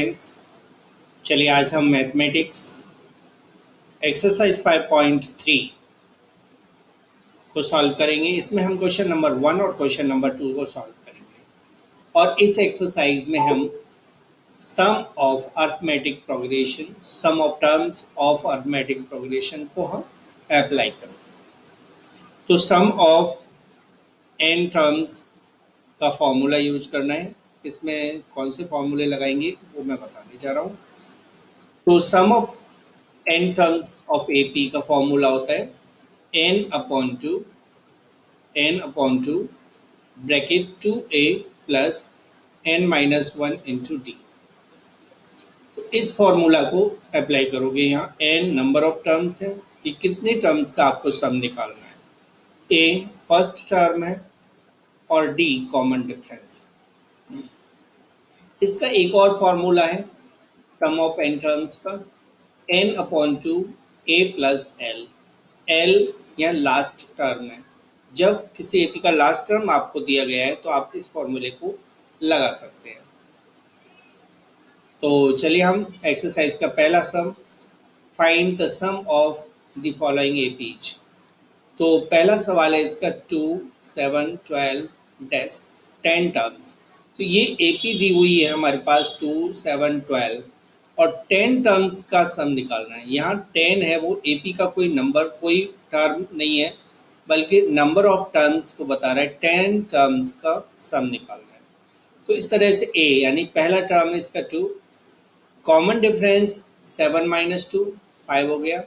Friends, चलिए आज हम मैथमेटिक्स एक्सरसाइज 5.3 को सॉल्व करेंगे। इसमें हम क्वेश्चन नंबर 1 और क्वेश्चन नंबर 2 को सॉल्व करेंगे और इस एक्सरसाइज में हम sum of arithmetic progression, sum of terms of arithmetic progression को हम अप्लाई करेंगे। तो सम ऑफ n टर्म्स का फॉर्मूला यूज करना है। इसमें कौन से फॉर्मूले लगाएंगे वो मैं बताने जा रहा हूँ। तो sum of n terms of AP का फॉर्मूला होता है n/2 bracket 2a plus n-1 into d. तो इस फॉर्मूला को अप्लाई करोगे। यहाँ n नंबर ऑफ टर्म्स है कि कितने टर्म्स का आपको सम निकालना है। a फर्स्ट टर्म है और d कॉमन डिफरेंस है। इसका एक और फॉर्मूला है सम ऑफ n टर्म्स का n/2 a plus l। l या लास्ट टर्म है। जब किसी एपी का लास्ट टर्म आपको दिया गया है तो आप इस फॉर्मूले को लगा सकते हैं। तो चलिए हम एक्सरसाइज का पहला sum, find the sum of the following APs. तो पहला सवाल है इसका 2, 7, 12 10 टर्म्स। तो ये एपी दी हुई है हमारे पास 2, 7, 12 और 10 टर्म्स का सम निकालना है। यहाँ 10 है, वो एपी का कोई नंबर, कोई टर्म नहीं है, बल्कि नंबर ऑफ टर्म्स को बता रहा है। 10 टर्म्स का सम निकालना है। तो इस तरह से a यानी पहला टर्म है इसका 2, कॉमन डिफरेंस 7 माइनस 2 5 हो गया,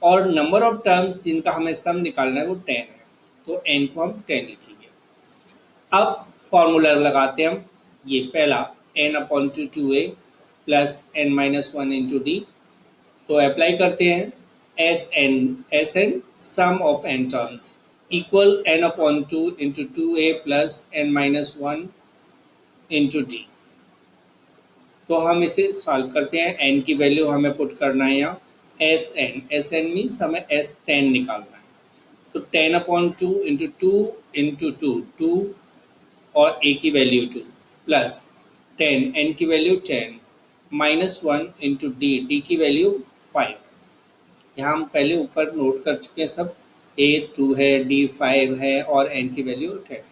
और नंबर ऑफ टर्म्स जिनका हमें सम निकालना है वो 10 है। तो n को हम 10 लिखेंगे। अब फॉर्मूला लगाते हैं हम। ये पहला n/2 2a plus n-1 into d. तो अप्लाई करते हैं Sn sum of n terms equal n/2 into 2a plus n-1 into d. तो हम इसे सॉल्व करते हैं। n की वैल्यू हमें पुट करना है यहाँ Sn मीन्स हमें S10 निकालना है। तो 10/2 इंटू 2 और a की वैल्यू 2 प्लस 10 n की वैल्यू 10 -1 इंटू डी की वैल्यू 5। यहाँ हम पहले ऊपर नोट कर चुके हैं सब। a 2 है, d 5 है और n की वैल्यू 10 है।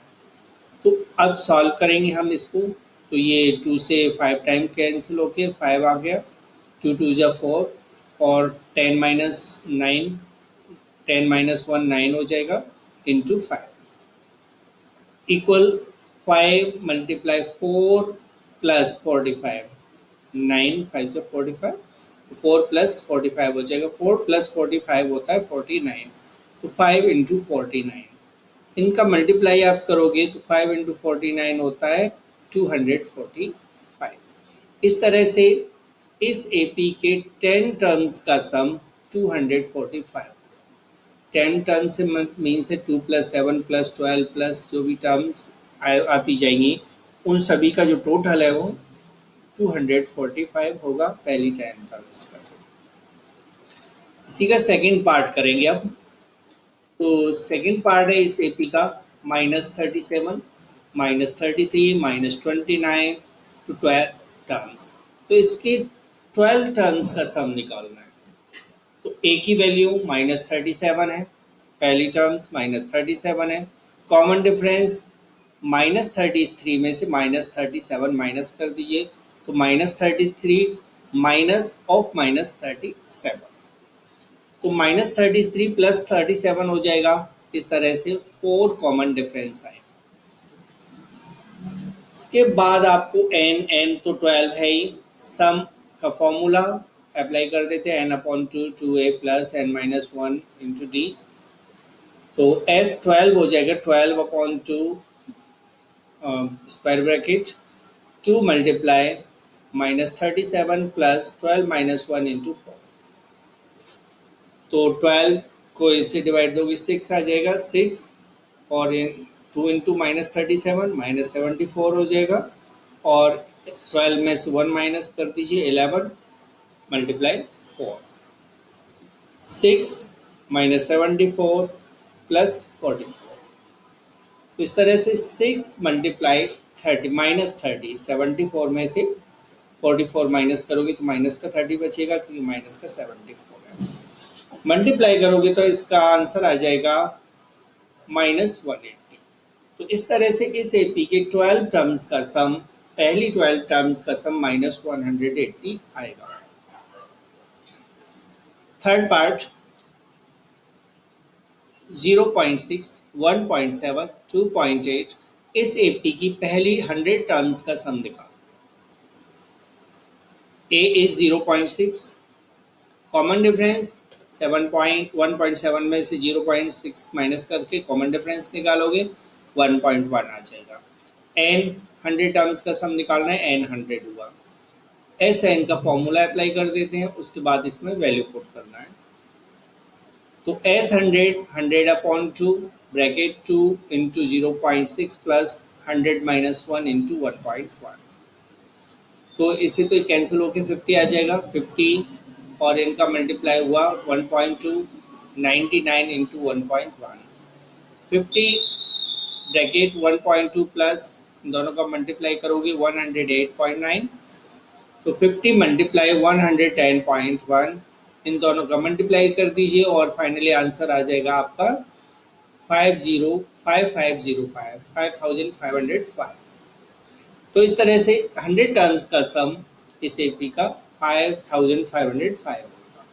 तो अब सॉल्व करेंगे हम इसको। तो ये 2 से 5 टाइम कैंसिल होके 5 आ गया, 2 2 जा 4 और 10 माइनस 9, 10 माइनस 1 9 हो जाएगा इंटू 5 इक्वल 5 मल्टीप्लाई 4 प्लस 45, 9 5 जा 45, तो 4 प्लस 45 हो जाएगा। 4 प्लस 45 होता है 49। तो 5 इंटू 49, इनका मल्टीप्लाई आप करोगे तो 5 इंटू 49 होता है 245। इस तरह से इस एपी के 10 टर्म्स का सम 245। 10 टर्म्स से मीन से 2 प्लस 7 प्लस 12 प्लस जो भी टर्म्स आती जाएंगी, उन सभी का जो टोटल है वो 245 होगा पहली 10 टर्म्स का सम। इसी का सेकंड पार्ट करेंगे अब। तो सेकंड पार्ट है इस एपी का -37, -33, -29 टू 12 टर्म्स। तो इसके 12 टर्म्स का सम निकालना है। तो ए की वैल्यू -37 है, पहली टर्म्स -37 है। कॉमन डिफरेंस -33 में से -37 माइनस कर दीजिए, तो -33 माइनस ऑफ -37, तो -33 प्लस 37 हो जाएगा। इस तरह से 4 कॉमन डिफरेंस आए। इसके बाद आपको n तो 12 है ही, सम का फॉर्मूला अप्लाई कर देते हैं n/2 2a plus n-1 into d. तो S12 हो जाएगा 12/2 square bracket 2 multiply -37 plus 12 -1 into 4। तो 12 को इससे डिवाइड दोगे 6 आ जाएगा, 6 और 2 इंटू -37 -74 हो जाएगा, और 12 में से 1 माइनस कर दीजिए 11 मल्टीप्लाई 4, 6 -74 प्लस 44। तो इस तरह से 6 मल्टीप्लाई 30 -30, 74 में से 44 माइनस करोगे तो माइनस का 30 बचेगा, क्योंकि माइनस का 74 है। मल्टीप्लाई करोगे तो इसका आंसर आ जाएगा -180। तो इस तरह से इस एपी के 12 टर्म्स का सम, पहली 12 टर्म्स का सम -180 आएगा। थर्ड पार्ट 0.6, 1.7, 2.8, इस एपी की पहली 100 टर्म्स का सम निकालो। ए इज 0.6, कॉमन डिफरेंस 1.7 में से 0.6 माइनस करके कॉमन डिफरेंस निकालोगे 1.1 आ जाएगा। एन 100 टर्म्स का सम निकालना है, एन 100 हुआ। एस एन का फॉर्मूला अप्लाई कर देते हैं, उसके बाद इसमें वैल्यू पुट करना है। तो S 100 upon 2 bracket 2 into 0.6 plus 100 minus 1 into 1.1। तो इससे तो कैंसिल होकर 50 आ जाएगा, 50 और इनका मल्टीप्लाई हुआ 1.2, 99 इंटू 1.1, 50 ब्रैकेट 1.2 प्लस दोनों का मल्टीप्लाई करोगे 108.9, तो 50 मल्टीप्लाई 110.1, इन दोनों का मल्टीप्लाई कर दीजिए और फाइनली आंसर आ जाएगा आपका 5505। तो इस तरह से 100 टर्म्स का सम इस एपी का 5505 होगा।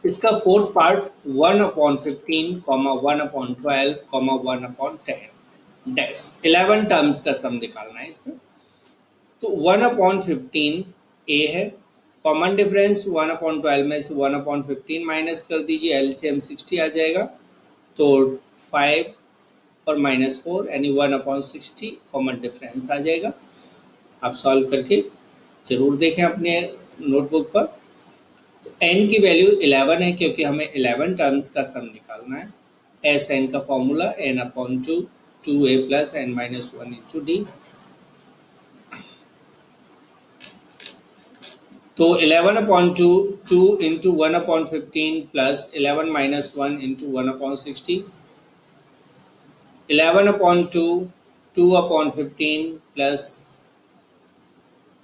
इसका फोर्थ पार्ट 1/15, 1/12, 1/10 डैश 11 टर्म्स का सम निकालना है इसमें। तो 1/15 ए है, कॉमन डिफरेंस 1/12 में से 1/15 माइनस कर दीजिए, एलसीएम 60 आ जाएगा, तो 5 और -4 यानी 1/60 कॉमन डिफरेंस आ जाएगा। आप सॉल्व करके जरूर देखें अपने नोटबुक पर। तो n की वैल्यू 11 है, क्योंकि हमें 11 टर्म्स का सम निकालना है। एस एन का formula n/2, 2a plus n minus 1 into d. तो 11/2, 2 into 1/15 plus 11 minus 1 into 1/60, 11/2, 2/15 plus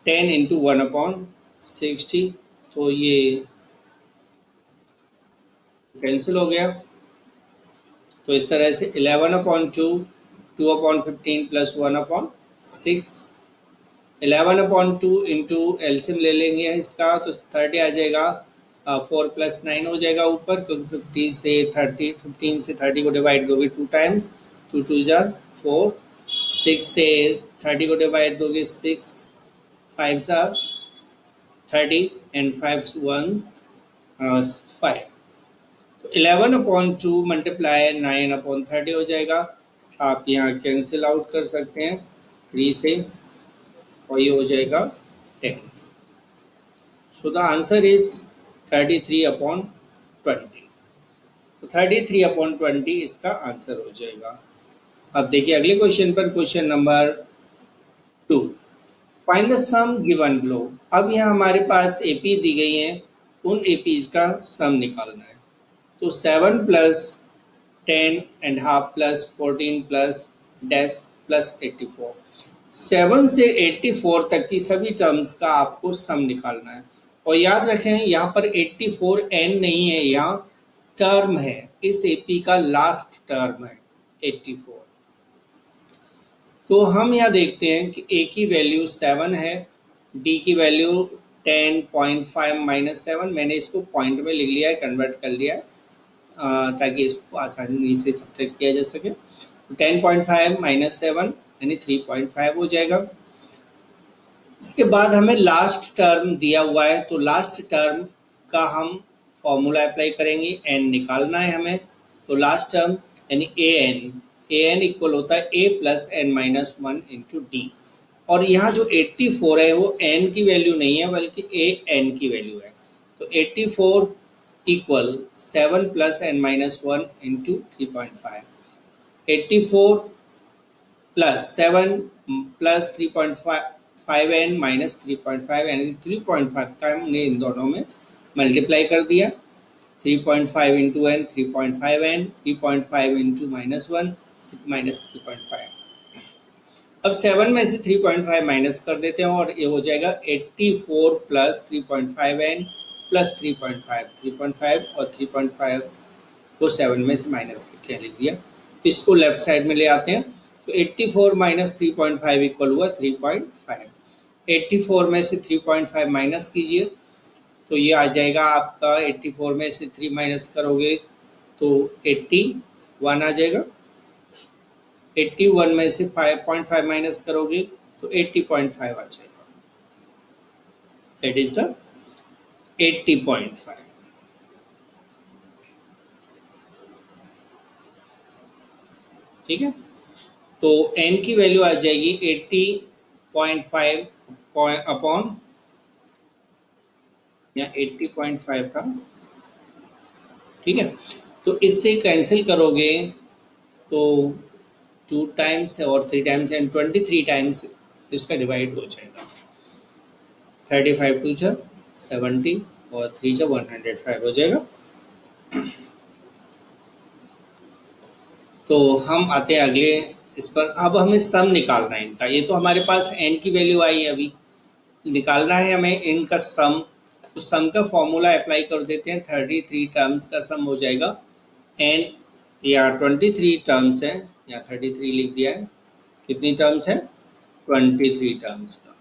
10 into 1/60, तो ये कैंसिल हो गया। तो इस तरह से 11/2, 2/15 प्लस 1/6, 11/2 इंटू एलसीएम ले लेंगे इसका, तो 30 आ जाएगा, 4 प्लस 9 हो जाएगा ऊपर, क्योंकि 15 से 30 को डिवाइड दोगे 2 टाइम्स, 2 2 जार 4, 6 से 30 को डिवाइड दोगे 6, 5 जार 30 एंड 5 1 5। तो 11/2 मल्टीप्लाई 9/30 हो जाएगा। आप यहाँ कैंसिल आउट कर सकते हैं 3 से, और ये हो जाएगा 10। So the answer is 33/20। तो 33/20 इसका आंसर हो जाएगा। अब देखिए अगले क्वेश्चन पर, question number 2, find the sum given below. अब यहाँ हमारे पास एपी दी गई हैं, उन एपीज का सम निकालना है। तो 7 plus 10 and half plus 14 plus dash plus 84, 7 से 84 तक की सभी टर्म्स का आपको सम निकालना है। और याद रखें यहाँ पर 84 n नहीं है, यहाँ टर्म है, इस एपी का लास्ट टर्म है 84। तो हम यहाँ देखते हैं कि ए की वैल्यू 7 है, डी की वैल्यू 10.5 माइनस 7, मैंने इसको पॉइंट में लिख लिया है, कन्वर्ट कर लिया है ताकि इसको आसानी से सब्ट्रैक्ट किया जा सके। तो 10.5 माइनस 7 यानी 3.5 हो जाएगा। इसके बाद हमें लास्ट टर्म दिया हुआ है, तो लास्ट टर्म का हम फॉर्मूला अप्लाई करेंगे, एन निकालना है हमें। तो लास्ट टर्म यानी ए एन इक्वल होता है a plus n minus 1 into d. और यहाँ जो 84 है वो एन की वैल्यू नहीं है, बल्कि ए एन की वैल्यू है। तो 84 equal 7 plus n minus 1 into 3.5, 84 plus 7 plus 3.5 n minus 3.5 यानी 3.5 का हमने इन दोनों में मल्टीप्लाई कर दिया। 3.5 into n 3.5 n, 3.5 into -1 minus 3.5। अब 7 में से 3.5 माइनस कर देते हैं और ये हो जाएगा 84 प्लस 3.5n प्लस 3.5 3.5 और 3.5 को 7 में से माइनस करके लिख दिया। इसको लेफ्ट साइड में ले आते हैं तो 84 माइनस 3.5 इक्वल हुआ 3.5। 84 में से 3.5 माइनस कीजिए तो ये आ जाएगा आपका 84 में से 3 माइनस करोगे तो 81 आ जाएगा। 81 में से 5.5 माइनस करोगे तो 80.5 आ जाएगा। That is the 80.5। ठीक है, तो n की वैल्यू आ जाएगी 80.5 अपॉन या 80.5 था। ठीक है, तो इससे कैंसिल करोगे तो 2 टाइम्स और 3 टाइम्स एंड 23 टाइम्स इसका डिवाइड हो जाएगा। 35 टू 70 और 3 105 हो जाएगा। तो हम आते हैं अगले इस पर। अब हमें सम निकालना है इनका। ये तो हमारे पास n की वैल्यू आई है, अभी निकालना है हमें इनका सम। तो सम का फॉर्मूला अप्लाई कर देते हैं। 33 टर्म्स का सम हो जाएगा n, या 23 टर्म्स है या 33 लिख दिया है। कितनी टर्म्स है? 23 टर्म्स का।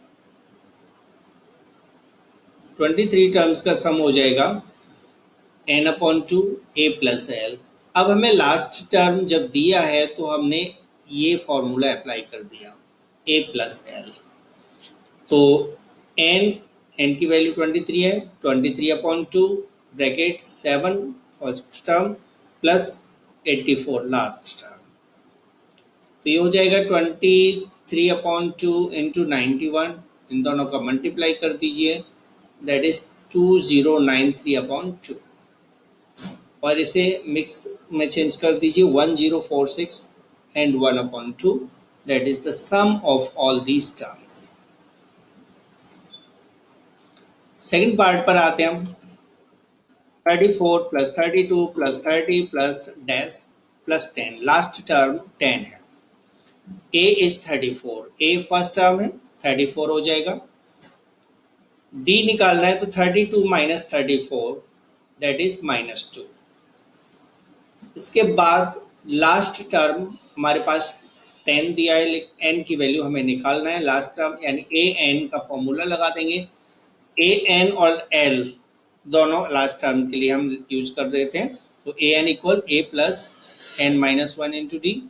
23 टर्म्स का सम हो जाएगा n/2 a प्लस एल। अब हमें लास्ट टर्म जब दिया है तो हमने ये फॉर्मूला अप्लाई कर दिया a प्लस एल। तो n की वैल्यू 23 है। 23/2 bracket 7 first term plus 84 last term. तो ये हो जाएगा 23/2 इंटू 91। इन दोनों का मल्टीप्लाई कर दीजिए, दैट इज 2093/2 और इसे मिक्स में चेंज कर दीजिए 1046 and 1/2, that is the sum of all these terms. Second part पर आते हैं हम। 34 plus 32 plus 30 plus dash plus 10, last term 10 है। a is 34, a first term है 34 हो जाएगा। d निकालना है तो 32 माइनस 34 दैट इज -2। इसके बाद लास्ट टर्म हमारे पास 10 दिया है, n की वैल्यू हमें निकालना है। लास्ट टर्म यानी a n का फॉर्मूला लगा देंगे। a n और l दोनों लास्ट टर्म के लिए हम यूज कर देते हैं। तो a n equal a plus n minus 1 into D.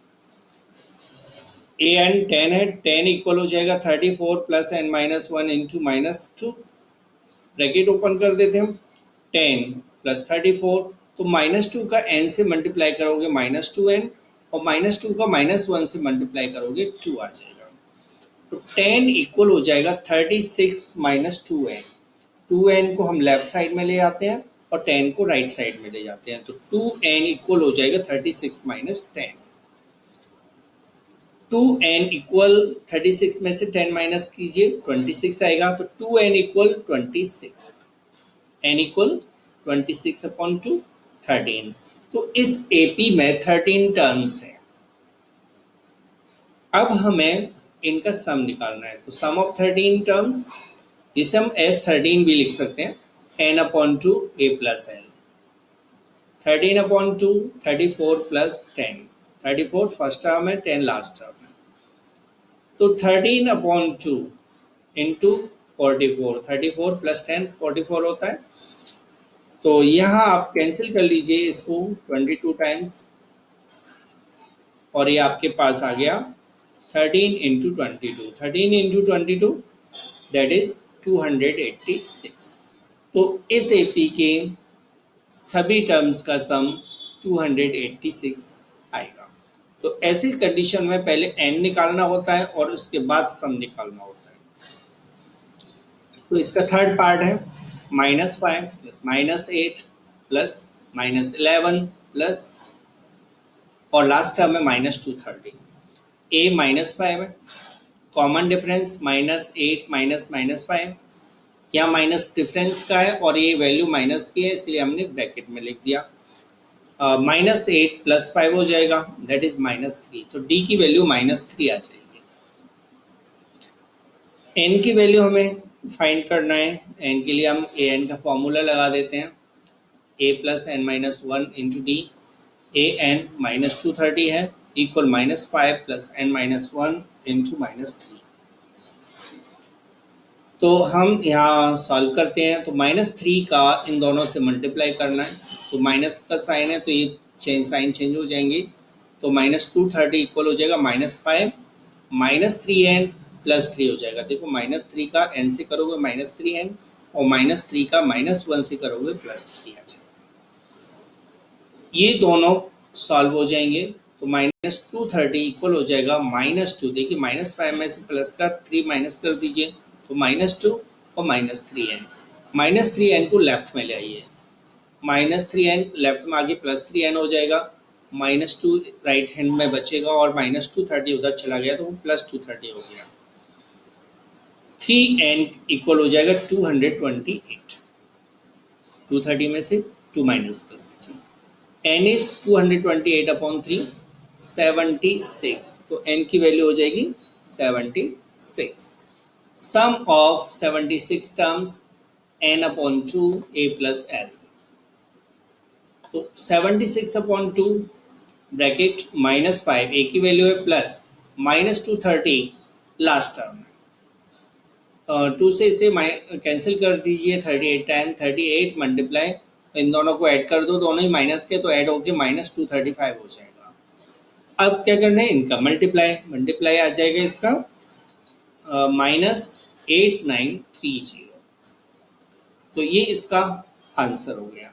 a n 10 है, 10 इक्वल हो जाएगा 34 plus n minus 1 into -2। Bracket open कर देते हैं हम। 10 प्लस 34, तो -2 का n से मल्टीप्लाई करोगे -2n और -2 का -1 से मल्टीप्लाई करोगे 2 आ जाएगा। तो 10 इक्वल हो जाएगा 36 माइनस 2n। 2n को हम लेफ्ट साइड में ले आते हैं और 10 को राइट साइड में ले जाते हैं। तो 2n इक्वल हो जाएगा 36 माइनस 10। 2n इक्वल 36 में से 10 माइनस कीजिए 26 आएगा। तो 2n इक्वल 26, n इक्वल 26/2 13। तो इस AP में 13 टर्म्स हैं। अब हमें इनका सम निकालना है। तो सम ऑफ 13 टर्म्स, इसे हम S13 भी लिख सकते हैं, n/2 a plus L. 13/2 34 plus 10, 34 first term है 10 लास्ट टर्म है। तो 13/2 इंटू 44, 34 प्लस 10 44 होता है। तो यहाँ आप कैंसिल कर लीजिए इसको 22 टाइम्स और ये आपके पास आ गया 13 इंटू 22। 13 into 22 that is 286। तो इस AP के सभी टर्म्स का सम 286 आएगा। तो ऐसी कंडीशन में पहले n निकालना होता है और उसके बाद सम निकालना होता है। तो इसका थर्ड पार्ट है -5 प्लस -8 प्लस -11 प्लस और लास्ट टर्म में -230। a -5 है, कॉमन डिफरेंस -8 माइनस -5, यहाँ माइनस डिफरेंस का है और ये वैल्यू माइनस की है इसलिए हमने ब्रैकेट में लिख दिया। -8 + 5 हो जाएगा दैट इज -3। तो d की वैल्यू -3 आ जाएगी। एन की वैल्यू हमें फाइंड करना है। एन के लिए हम ए एन का फॉर्मूला लगा देते हैं, a plus n minus one into d. A n minus 230 है, equal -5 plus n minus one into -3। तो हम यहाँ सॉल्व करते हैं, तो -3 का इन दोनों से मल्टीप्लाई करना है, तो माइनस का साइन है तो ये साइन चेंज हो जाएंगे, तो -230 इक्वल हो जाएगा -5 -3n +3 हो जाएगा। देखो -3 का n से करोगे -3n और -3 का -1 से करोगे +3 आ जाएगा। ये दोनों सॉल्व हो जाएंगे, तो -230 इक्वल हो जाएगा -2। देखिए -5 में से प्लस का 3 माइनस कर दीजिए, तो -2 और -3n। -3n को लेफ्ट में ले आइए, -3n लेफ्ट में आगे +3n हो जाएगा, -2 राइट हैंड में बचेगा और -230 उधर चला गया तो वो +230 हो गया। 3n इक्वल हो जाएगा 228। 230 में से 2 माइनस कर दीजिए, n इज 228 अपॉन 3 76, तो n की वैल्यू हो जाएगी 76। Sum of 76 terms n upon 2 a plus l, तो 76 अपॉन 2 ब्रैकेट -5, a की वैल्यू है प्लस -230 लास्ट टर्म है, 2 से इसे कैंसिल कर दीजिए, 38 टाइम 38 मल्टीप्लाई, इन दोनों को ऐड कर दो, दोनों ही माइनस के तो ऐड होके -235 हो जाएगा। अब क्या करना है, इनका मल्टीप्लाई आ जाएगा इसका -8930, तो ये इसका आंसर हो गया।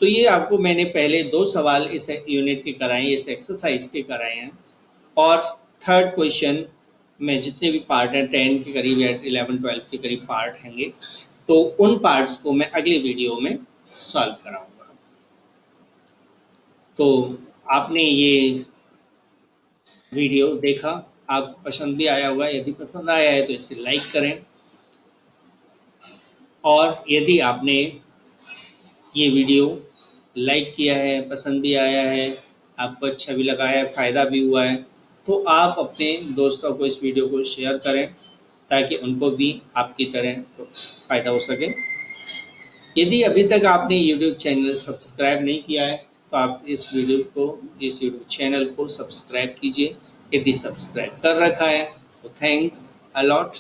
तो ये आपको मैंने पहले 2 सवाल इस यूनिट के कराए, इस एक्सरसाइज के कराए हैं, और थर्ड क्वेश्चन में जितने भी पार्ट हैं 10 के करीब या 11-12 के करीब पार्ट हैंगे, तो उन पार्ट्स को मैं अगले वीडियो में सॉल्व कराऊंगा। तो आपने ये वीडियो देखा, आपको पसंद भी आया होगा, यदि पसंद आया है तो इसे लाइक करें, और यदि आपने ये वीडियो लाइक किया है, पसंद भी आया है, आपको अच्छा भी लगा है, फ़ायदा भी हुआ है, तो आप अपने दोस्तों को इस वीडियो को शेयर करें ताकि उनको भी आपकी तरह फ़ायदा हो सके। यदि अभी तक आपने यूट्यूब चैनल सब्सक्राइब नहीं किया है तो आप इस यूट्यूब चैनल को सब्सक्राइब कीजिए। यदि सब्सक्राइब कर रखा है तो थैंक्स अ लॉट।